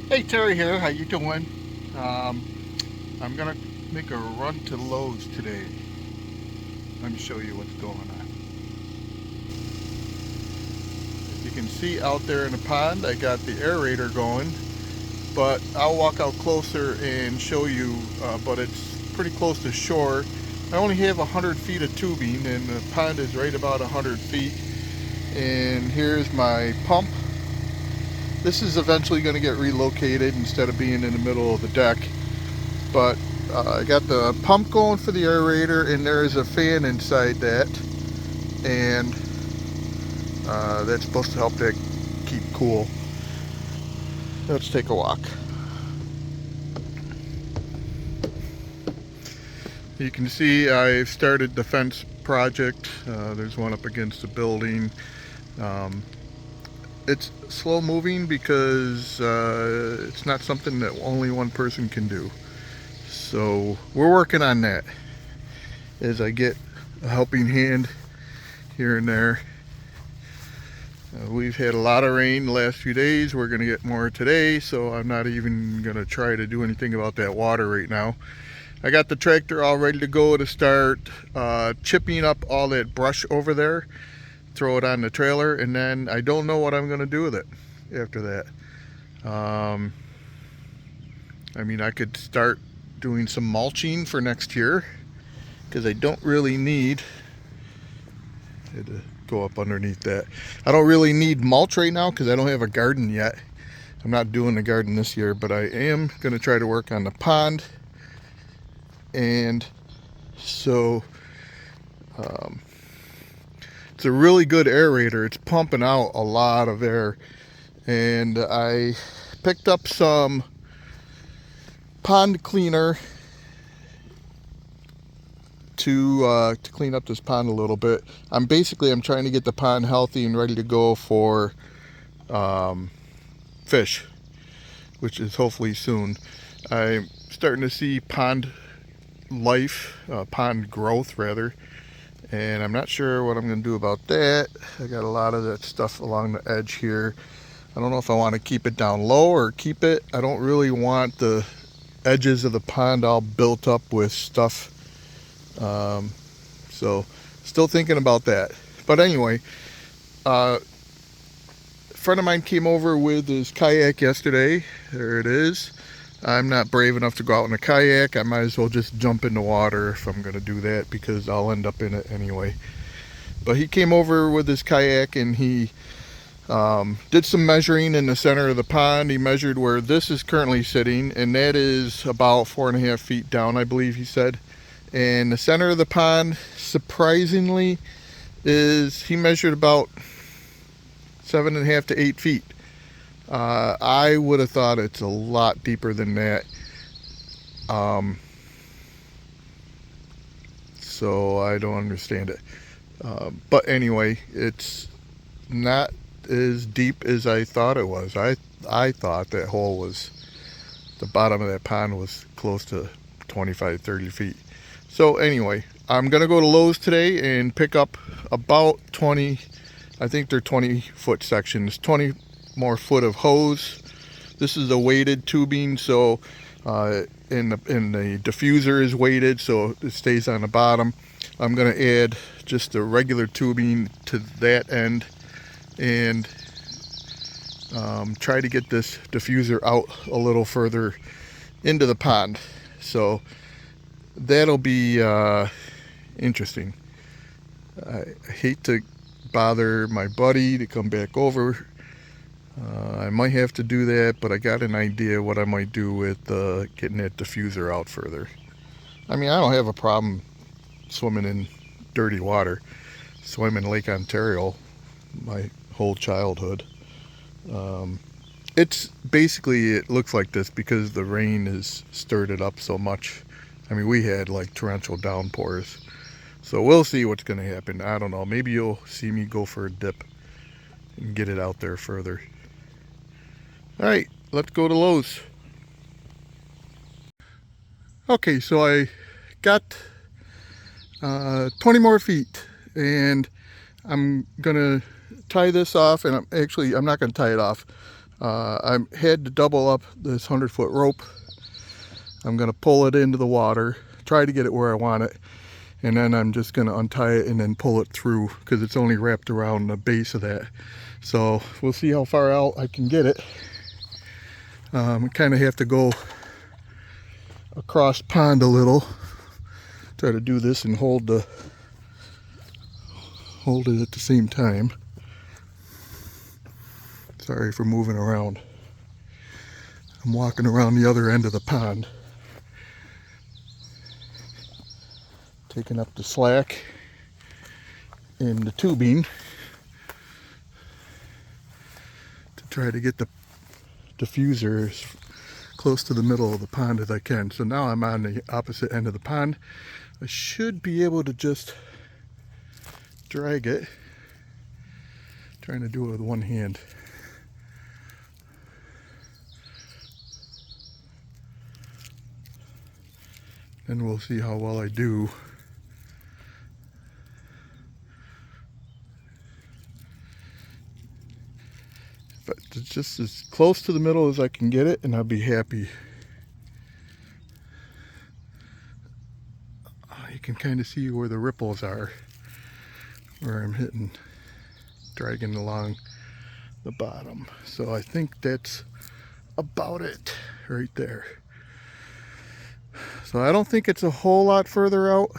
Hey, Terry here. How you doing? Um, I'm gonna make a run to Lowe's today. Let me show you what's going on. You can see out there in the pond, I got the aerator going, but I'll walk out closer and show you. But it's pretty close to shore. I only have 100 feet of tubing, and the pond is right about 100 feet. And here's my pump. This is eventually going to get relocated instead of being in the middle of the deck. But I got the pump going for the aerator, and there is a fan inside that, and that's supposed to help that keep cool. Let's take a walk. You can see I've started the fence project. There's one up against the building. Um, it's slow moving because it's not something that only one person can do. So we're working on that as I get a helping hand here and there. We've had a lot of rain the last few days. We're going to get more today, so I'm not even going to try to do anything about that water right now. I got the tractor all ready to go to start chipping up all that brush over there, throw it on the trailer, and then I don't know what I'm going to do with it after that. I mean, I could start doing some mulching for next year because I don't really need to go up underneath that. I don't really need mulch right now because I don't have a garden yet. I'm not doing the garden this year, but I am going to try to work on the pond. And so it's a really good aerator. It's pumping out a lot of air. And I picked up some pond cleaner to clean up this pond a little bit. I'm trying to get the pond healthy and ready to go for fish, which is hopefully soon. I'm starting to see pond life, pond growth rather, and I'm not sure what I'm going to do about that. I got a lot of that stuff along the edge here. I don't know if I want to keep it down low or keep it. I don't really want the edges of the pond all built up with stuff. So still thinking about that. But anyway, a friend of mine came over with his kayak yesterday. There it is. I'm not brave enough to go out in a kayak. I might as well just jump in the water if I'm going to do that because I'll end up in it anyway. But he came over with his kayak and he did some measuring in the center of the pond. He measured where this is currently sitting, and that is about 4.5 feet down, I believe he said. And the center of the pond, surprisingly, he measured about 7.5 to 8 feet. I would have thought it's a lot deeper than that. So I don't understand it. But anyway, it's not as deep as I thought it was. I thought that hole was, the bottom of that pond was close to 25, 30 feet. So anyway, I'm going to go to Lowe's today and pick up about 20, I think they're 20-foot sections, 20 more foot of hose. This is a weighted tubing, so and the diffuser is weighted, so it stays on the bottom. I'm going to add just the regular tubing to that end and try to get this diffuser out a little further into the pond. So that'll be interesting. I hate to bother my buddy to come back over. I might have to do that, but I got an idea what I might do with getting that diffuser out further. I mean, I don't have a problem swimming in dirty water. Swim in Lake Ontario my whole childhood. It's basically, it looks like this because the rain has stirred it up so much. I mean, we had like torrential downpours. So we'll see what's going to happen. I don't know. Maybe you'll see me go for a dip and get it out there further. All right, let's go to Lowe's. Okay, so I got 20 more feet, and I'm gonna tie this off, and I'm not gonna tie it off. I had to double up this 100-foot rope. I'm going to pull it into the water, try to get it where I want it, and then I'm just going to untie it and then pull it through because it's only wrapped around the base of that. So we'll see how far out I can get it. I kind of have to go across pond a little. Try to do this and hold it at the same time. Sorry for moving around. I'm walking around the other end of the pond, taking up the slack in the tubing to try to get the diffuser as close to the middle of the pond as I can. So now I'm on the opposite end of the pond. I should be able to just drag it. Trying to do it with one hand. And we'll see how well I do. But it's just as close to the middle as I can get it, and I'll be happy. You can kind of see where the ripples are, where I'm hitting, dragging along the bottom. So I think that's about it right there. So I don't think it's a whole lot further out.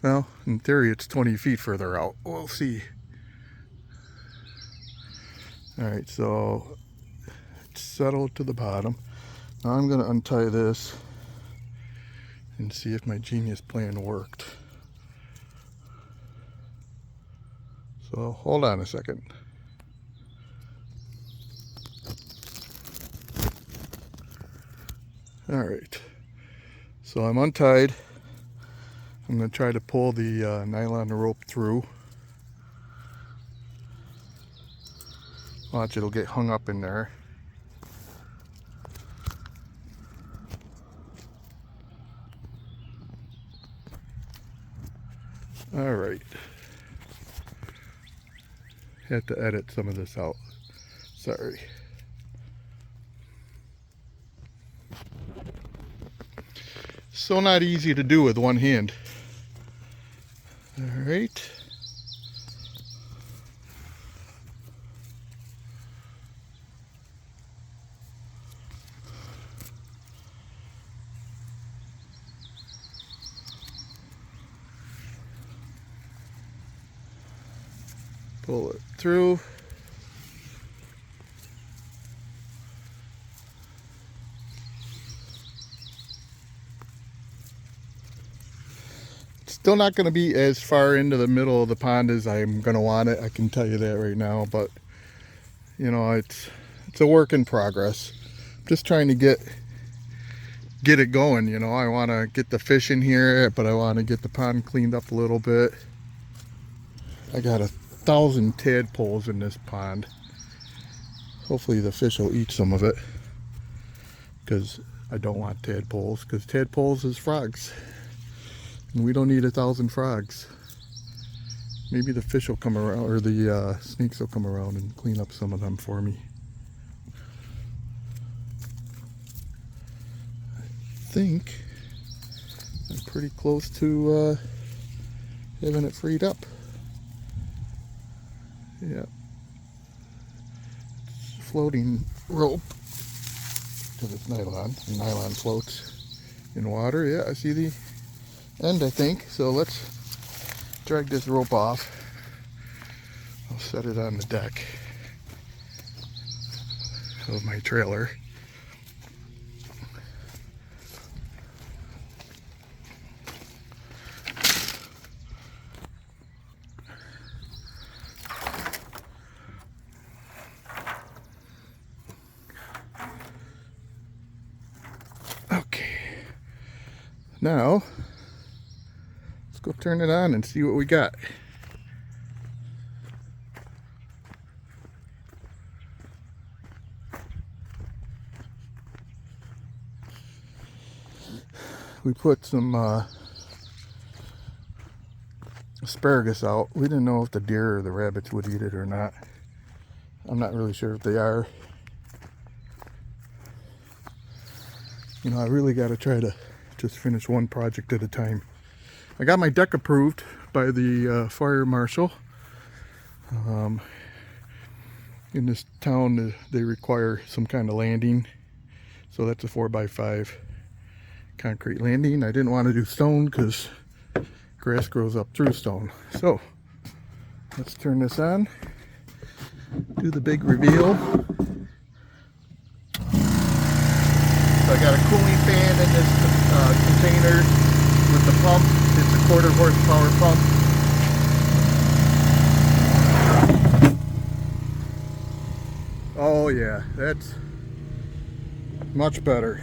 Well, in theory it's 20 feet further out. We'll see. Alright, so it's settled to the bottom. Now I'm going to untie this and see if my genius plan worked. So hold on a second. Alright, so I'm untied. I'm going to try to pull the nylon rope through. Watch, it'll get hung up in there. Alright. Had to edit some of this out. Sorry. So not easy to do with one hand. Alright. Pull it through. Still not going to be as far into the middle of the pond as I'm going to want it. I can tell you that right now, but you know, it's a work in progress. Just trying to get it going. You know, I want to get the fish in here, but I want to get the pond cleaned up a little bit. I got 1,000 tadpoles in this pond. Hopefully the fish will eat some of it, because I don't want tadpoles, because tadpoles is frogs. And we don't need 1,000 frogs. Maybe the fish will come around, or the snakes will come around and clean up some of them for me. I think I'm pretty close to having it freed up. Yeah. It's floating rope, because it's nylon. And nylon floats in water. Yeah, I see the end, I think. So let's drag this rope off. I'll set it on the deck of my trailer. Okay. Now let's go turn it on and see what we got. We put some asparagus out. We didn't know if the deer or the rabbits would eat it or not. I'm not really sure if they are. You know, I really got to try to just finish one project at a time. I got my deck approved by the fire marshal. In this town, they require some kind of landing. So that's a 4x5 concrete landing. I didn't want to do stone because grass grows up through stone. So let's turn this on, do the big reveal. So I got a cooling fan in this container with the pump. It's a 1/4 horsepower pump. Oh yeah, that's much better.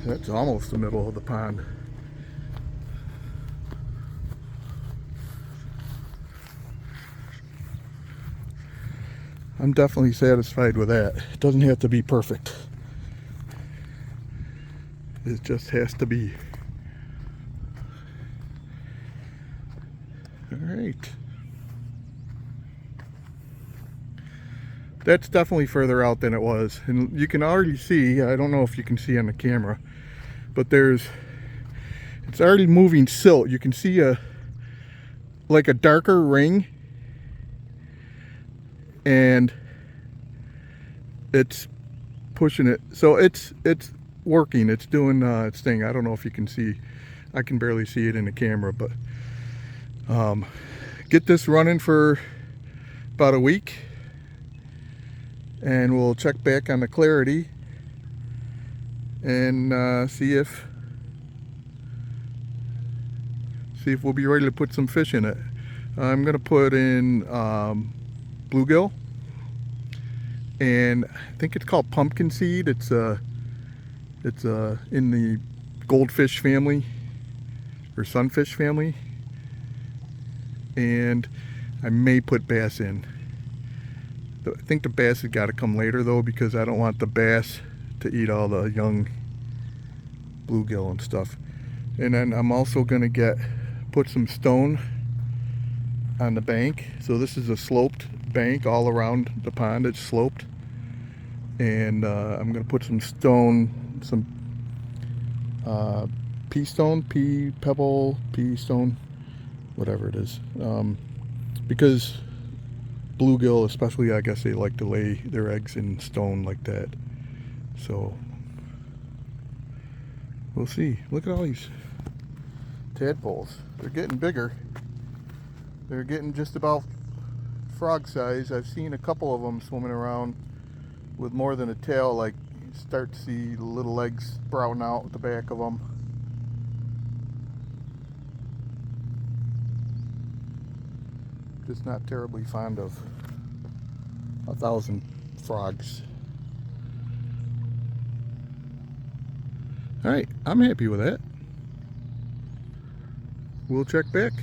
That's almost the middle of the pond. I'm definitely satisfied with that. It doesn't have to be perfect. It just has to be. All right. That's definitely further out than it was. And you can already see, I don't know if you can see on the camera, but it's already moving silt. You can see like a darker ring, and it's pushing it. So it's working. It's doing its thing. I don't know if you can see. I can barely see it in the camera, but get this running for about a week, and we'll check back on the clarity and see if we'll be ready to put some fish in it. I'm gonna put in bluegill, and I think it's called pumpkin seed. It's in the goldfish family or sunfish family, and I may put bass in. I think the bass has got to come later though, because I don't want the bass to eat all the young bluegill and stuff. And then I'm also gonna put some stone on the bank. So this is a sloped bank all around the pond. It's sloped, and I'm gonna put some stone, some pea stone, pea stone, whatever it is, because bluegill especially, I guess they like to lay their eggs in stone like that. So we'll see. Look at all these tadpoles. They're getting bigger. They're getting just about frog size. I've seen a couple of them swimming around with more than a tail. Like, you start to see the little legs sprouting out at the back of them. Just not terribly fond of 1,000 frogs. Alright, I'm happy with that. We'll check back.